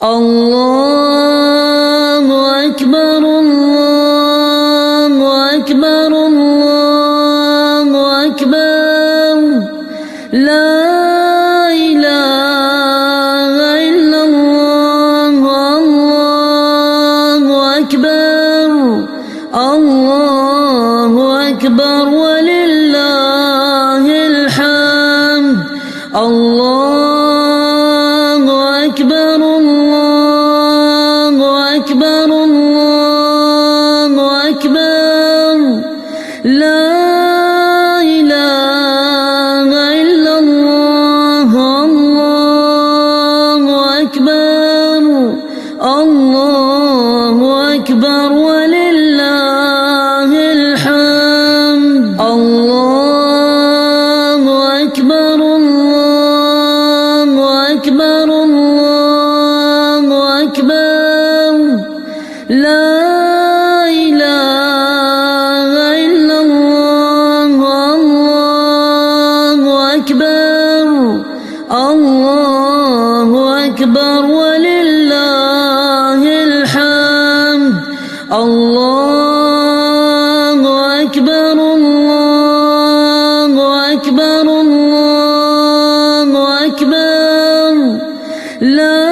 الله أكبر الله أكبر الله أكبر لا إله إلا الله الله أكبر الله أكبر ولله الحمد الله أكبر الله أكبر الله أكبر لا إله إلا الله الله أكبر الله أكبر ولله الحمد الله أكبر الله أكبر الله أكبر لا إله إلا الله الله أكبر الله أكبر ولله الحمد الله أكبر الله أكبر الله أكبر لا